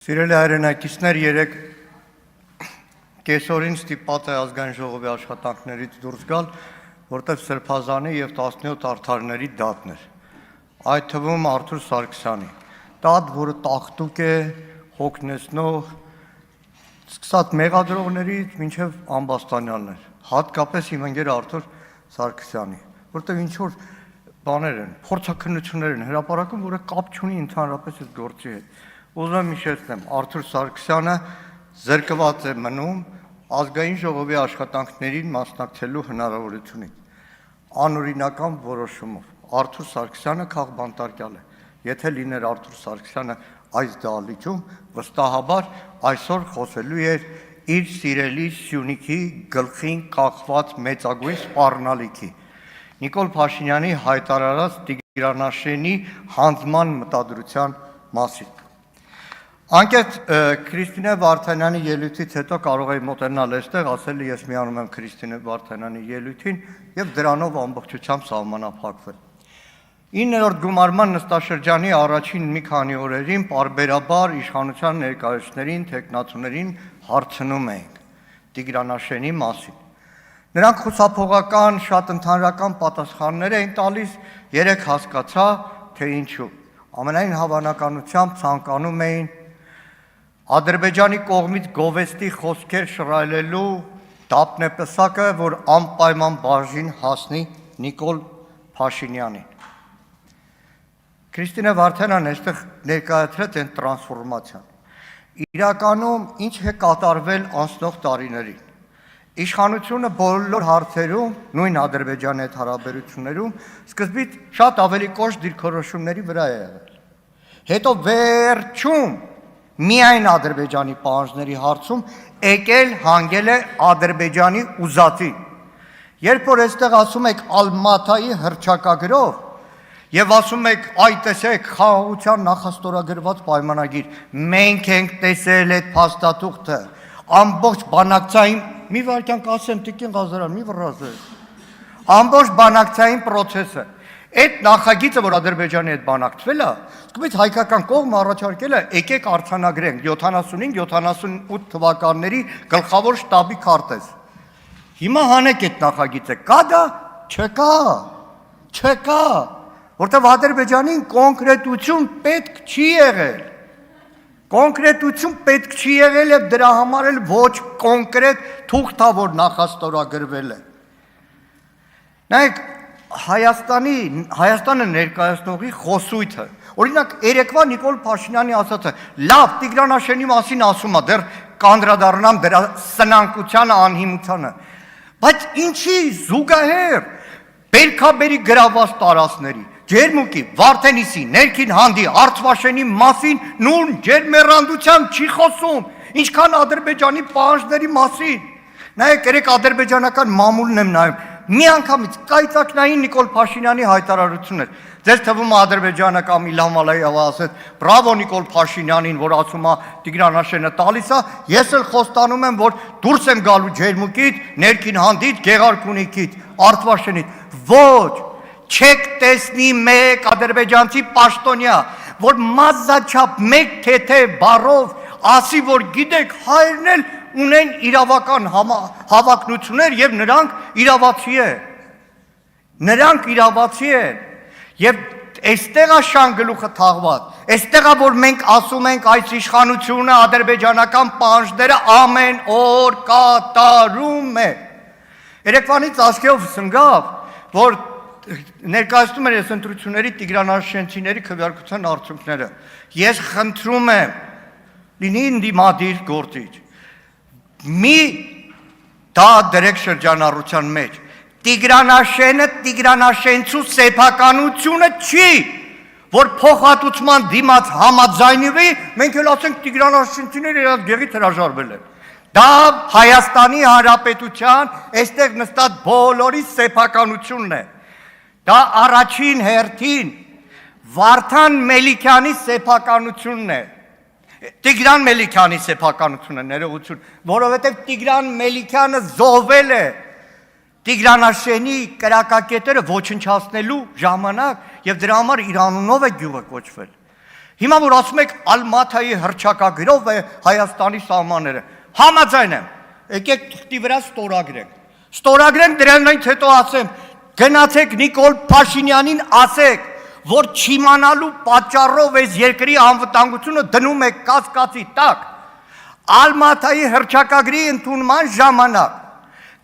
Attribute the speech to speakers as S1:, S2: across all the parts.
S1: Սիրելի հայրենակիցներ, երեք կեսօրին ստիպված է ազգային ժողովի աշխատանքներից դուրս գալ, որտեղ Սրբազանի եւ 17 արդարների դատն էր։ Այդ թվում Արթուր Սարգսյանի դատ, որը տաղտուկ է, հոգնեցնող, սկսած մեղադրողներից մինչև ամբաստանյաններ, հատկապես իմ ընկեր Արթուր Սարգսյանի, որտեղ ինչ որ բաներ են, փորձաքննություններ են հրապարակում, որը կապ չունի ընդհանրապես այդ գործի հետ։ Ուզում եմ հիշեցնեմ, Արթուր Սարգսյանը զրկված է մնում ազգային ժողովի աշխատանքներին մասնակցելու հնարավորությունից, անօրինական որոշումով։ Արթուր Սարգսյանը քաղբանտարկյալ է։ Եթե լիներ Արթուր Սարգսյանը այս դահլիճում, վստահաբար այսօր խոսելու էր իր սիրելի Սյունիքի գլխին կախված մեծագույն սպառնալիքի, Նիկոլ Փաշինյանի հայտարարած Տիգրանաշենի հանձնման մտադրության մասին։ Անկետ Քրիստինե Վարդանյանի ելույթից հետո կարող էի մոտենալ այստեղ, ասել ես միանում եմ Քրիստինե Վարդանյանի ելույթին եւ դրանով ամբողջությամբ սահմանափակվել։ 9-րդ գումարման նստաշրջանի առաջին մի քանի օրերին պարբերաբար իշխանության ներկայացուցիչներին, թեկնածուներին հարցնում էինք Տիգրանաշենի մասին։ Նրանք խուսափողական, շատ ընդհանրական պատասխաններ էին տալիս, երեք հասկացա, թե ինչու։ Ամենայն հավանականությամբ ցանկանում էին Ադրբեջանի կողմից գովեստի խոսքեր շռայլելու դափնեպսակը, որ անպայման բաժին հասնի Նիկոլ Փաշինյանին։ Քրիստինե Վարդանյանն այստեղ ներկայացրեց այն տրանսֆորմացիան։ Իրականում ինչ է կատարվել անցնող տարիներին։ Իշխանությունը բոլոր հարցերում, նույն Ադրբեջանի հետ հարաբերություններում, սկզբից շատ ավելի կոշտ դիրքորոշումների վրա է եղել։ Հետո վերջում միայն Ադրբեջանի պահանջների հարցում եկել հանգել է Ադրբեջանի ուզածին։ Երբ որ այստեղ ասում եք Ալմաթայի հռչակագրով եւ ասում եք այ տեսեք խաղաղության նախաստորագրված պայմանագիր, մենք ենք տեսել այդ փաստաթուղթը, ամբողջ բանակցային մի վարքյան կասեմ Տիկին Ղազարյան, մի վռազեք, ամբողջ բանակցային process-ը, այդ նախագիծը, որ Ադրբեջանի հետ բանակցվել է, սկզբից հայկական կողմը առաջարկել է եկեք արձանագրենք 75-78 թվականների գլխավոր շտաբի քարտեզ։ Հիմա հանեք այդ նախագիծը, կա դա, չկա, որտեղ Ադրբեջանին կոնկրետություն պետք չի եղել։ Կոնկրետություն պետք չի եղել եւ դրա համար էլ ոչ կոնկրետ թուղթ է, որ նախաստորագրվել է։ Նայեք, Հայաստանը ներկայացնողի խոսույթը, օրինակ երեկվա Նիկոլ Փաշինյանի ասածը, լավ Տիգրանաշենի մասին ասում է, դեռ կանդրադառնամ դրա սնանկությանը, անհիմությանը, բայց ինչի զուգահեռ բերքաբերի գրաված տարածքների, Ջերմուկի, Վարդենիսի, Ներքին Հանդի, Արցվաշենի մասին նույն ջերմեռանդությամբ չի խոսում, ինչքան Ադրբեջանի պահանջների մասին։ Նայեք, երեք ադրբեջանական մամուլն եմ նայում, մի անգամից կայծակնային Նիկոլ Փաշինյանի հայտարարություններ։ Ձեզ թվում է Ադրբեջանը կամ Իլհամ Ալիևը ասեց, բրավո Նիկոլ Փաշինյանին, որ ասում է Տիգրանաշենը տալիս է, ես էլ խոստանում եմ, որ դուրս եմ գալու Ջերմուկից, Ներքին Հանդից, Գեղարքունիքից, Արցվաշենից։ Ոչ, չեք տեսնի մեկ ադրբեջանցի պաշտոնյա, որ մազաչափ մեկ թեթև բառով ասի, որ գիտեք, հայերն էլ ունեն իրավական հավակնություններ եւ նրանք իրավացի են։ Եվ այստեղ է շան գլուխը թաղված, այստեղ է, որ մենք ասում ենք այս իշխանությունը ադրբեջանական պահանջները ամեն օր կատարում է։ Երեկվանից ասկեով սնգավ, որ ներկայացնում էր այս ընտրությունների Տիգրանաշենցիների քվեարկության արդյունքները։ Ես խնդրում եմ, լինի ընդդիմադիր գործիչ, մի դա դրեք շրջանառության մեջ, Տիգրանաշենը Տիգրանաշենցու սեփականությունը չի, որ փոխհատուցման դիմաց համաձայնվի, մենք էլ ասենք Տիգրանաշենցիները իրաց գեղից հրաժարվել են։ Դա Հայաստանի Հանրապետության այստեղ նստած բոլորի սեփականությունն է։ Դա առաջին հերթին Վարդան Մելիքյանի սեփականությունն է։ Տիգրան Մելիքյանի սեփականությունը, ներողություն, որովհետև Տիգրան Մելիքյանը զոհվել է Տիգրանաշենի կրակակետերը ոչնչացնելու ժամանակ եւ դրա համար իր անունով է գյուղը կոչվել։ Հիմա որ ասում եք Ալմաթայի հռչակագրով է Հայաստանի սահմանները, համաձայն եմ, եկեք թղթի վրա ստորագրենք դրանից հետո ասեմ, գնացեք Նիկոլ Փաշինյանին ասեք, որ չիմանալու պատճառով այս երկրի անվտանգությունը դնում եք կասկածի տակ, Ալմաթայի հռչակագրի ընդունման ժամանակ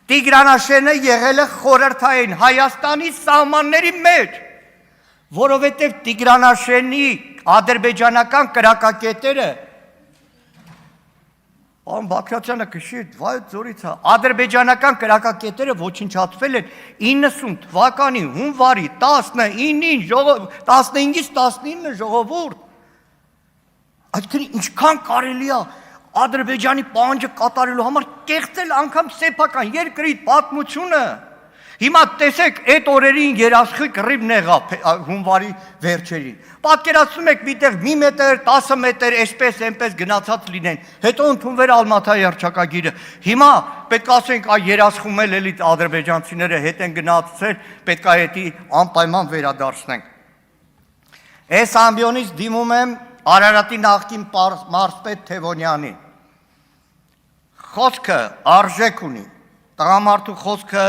S1: Տիգրանաշենը եղել է խորհրդային Հայաստանի սահմանների մեջ, որովհետև Տիգրանաշենի ադրբեջանական կրակակետերը, Պարոն Բաքրատյանը քշի, վայ ձորից է, ադրբեջանական կրակակետերը ոչնչացվել են 90 թվականի հունվարի 15-ից 19 ժողովուրդ, այսինքն ինչքան կարելի է Ադրբեջանի պահանջը կատարելու համար կեղծել անգամ սեփական երկրի պատմությունը, հիմա տեսեք այդ օրերին երաշխի կռիվն եղավ հունվարի վերջերին, պատկերացնում եք միտեղ մի մետր, 10 մետր, այսպես այնպես գնացած լինեն, հետո ընդունվեր Ալմաթայի հռչակագիրը, հիմա պետք է ասենք այ երաշխում էլ էլի ադրբեջանցիները հետ են գնացել, պետք է հետի անպայման վերադարձնենք։ Այս ամբիոնից դիմում եմ Արարատի նախկին մարզպետ Թևոնյանին, խոսքը արժեք ունի, տղամարդու խոսքը,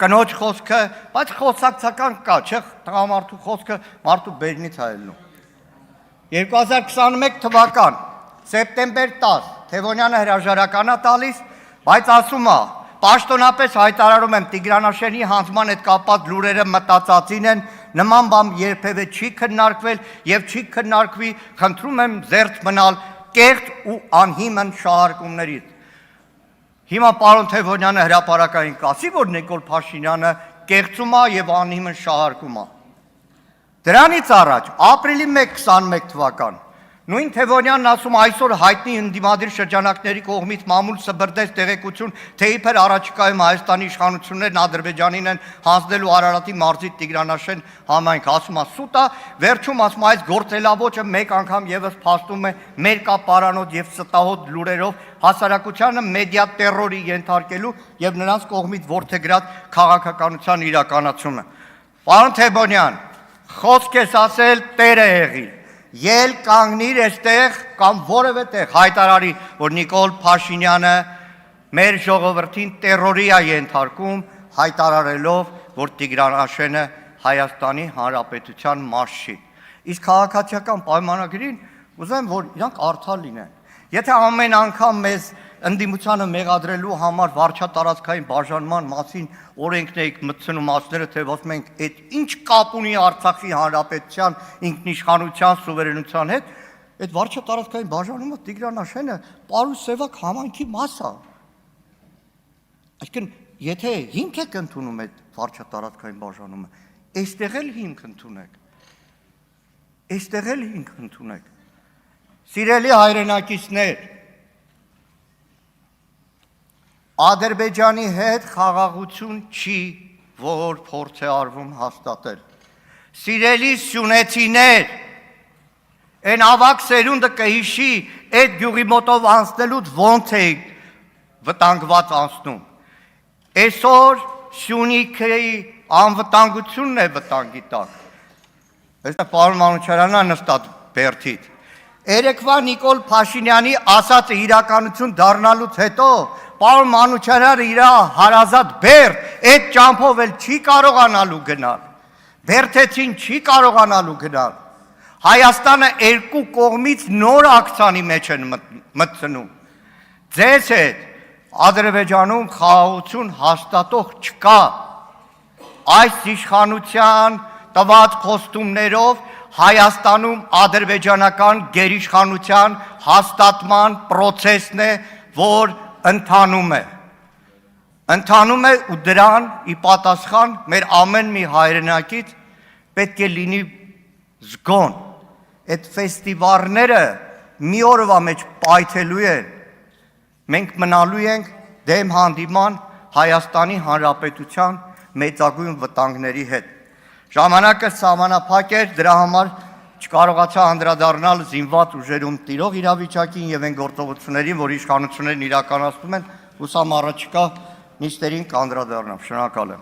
S1: կնոջ խոսքը, բայց խոսակցական կա, չէ, տղամարդու խոսքը մարդու բերնից հայելնու։ 2021 թվական, սեպտեմբեր 10, Թևոնյանը հրաժարական է տալիս, բայց ասում է, պաշտոնապես հայտարարում եմ Տիգրանաշենի հանձնման հետ կապված լուրերը մտածածին են, նման բան երբևէ չի քննարկվել եւ չի քննարկվի, խնդրում եմ զերծ մնալ կեղծ ու անհիմն շահարկումներից։ Հիմա պարոն Թևոնյանը հրապարակային կասի, որ Նիկոլ Փաշինյանը կեղծում է եւ անհիմն շահարկում է։ Դրանից առաջ ապրիլի 1-21 թվական նույն Թևոնյանն ասում այսօր հայտնի ընդդիմադիր շրջանակների կողմից մամուլ սբրդեց տեղեկություն, թե իբր առաջիկայում Հայաստանի իշխանություններն Ադրբեջանին են հանձնելու Արարատի մարզի Տիգրանաշեն համայնք, ասում է սուտ է, վերջում ասում այս գործելավոճը մեկ անգամ եւս փաստում է մեր կապարանոտ եւ ստահոդ լուրերով հասարակությանը մեդիա տերորի ենթարկելու եւ նրանց կողմից ворթեգրած քաղաքականության իրականացումը։ Պարոն Թևոնյան, խոսք ես ասել տերը եղի։ Ել կանգնիր այստեղ կամ որևէ տեղ հայտարարի, որ Նիկոլ Փաշինյանը մեր ժողովրդին տերորի է ենթարկում, հայտարարելով, որ Տիգրանաշենը Հայաստանի Հանրապետության մաս չի։ Իսկ քաղաքացիական պայմանագրին ուզում եմ, որ իրանք արդար լինեն։ Եթե ամեն անգամ մեզ ընդդիմությանը մեղադրելու համար վարչատարածքային բաժանման մասին օրենքն եք մտցնում ասները, թե ասում ենք, այդ ինչ կապ ունի Արցախի հանրապետության ինքնիշխանության, սուվերենության հետ, այդ վարչատարածքային բաժանումը Տիգրանաշենը Պարուս Սևակ համայնքի մաս է։ Այսինքն, եթե հիմք եք ընդունում այդ վարչատարածքային բաժանումը, այստեղ էլ հիմք ընդունեք։ Այստեղ էլ հիմք ընդունեք։ Սիրելի հայրենակիցներ, Ադրբեջանի հետ խաղաղություն չի, որ փորձ է արվում հաստատել։ Սիրելի սյունեցիներ, այն ավակ սերունդը կհիշի այդ գյուղի մոտով անցնելուց ոնց է վտանգված անցնում։ Այսօր Սյունիքի անվտանգությունն է վտանգի տակ։ Այստեղ պարոն Մանուչարյանը նստած բերդից։ Երեկվա Նիկոլ Փաշինյանի ասածը իրականություն դառնալուց հետո պարոն Մանուչարյանը իր հարազատ Բերդ այդ ճամփով էլ չի կարողանալու գնալ։ Բերդեցին չի կարողանալու գնալ։ Հայաստանը երկու կողմից նոր ակցիանի մեջ են մտցնում։ Ձեզ հետ Ադրբեջանում խաղաղություն հաստատող չկա։ Այս իշխանության տված խոստումներով Հայաստանում ադրբեջանական գերիշխանության հաստատման process-ն է, որ ընթանում է ու դրան ի պատասխան մեր ամեն մի հայրենակից պետք է լինի զգոն։ Այդ ֆեստիվալները մի օրվա մեջ պայթելու են, մենք մնալու ենք դեմ հանդիման Հայաստանի Հանրապետության մեծագույն վտանգների հետ։ Ժամանակը սահմանափակ էր, դրա համար չկարողացա անդրադառնալ զինված ուժերում տիրող իրավիճակին եւ այն գործողություններին, որ իշխանություններն իրականացնում են, հուսամ առաջիկա նիստերին կանդրադառնամ։ Շնորհակալ եմ։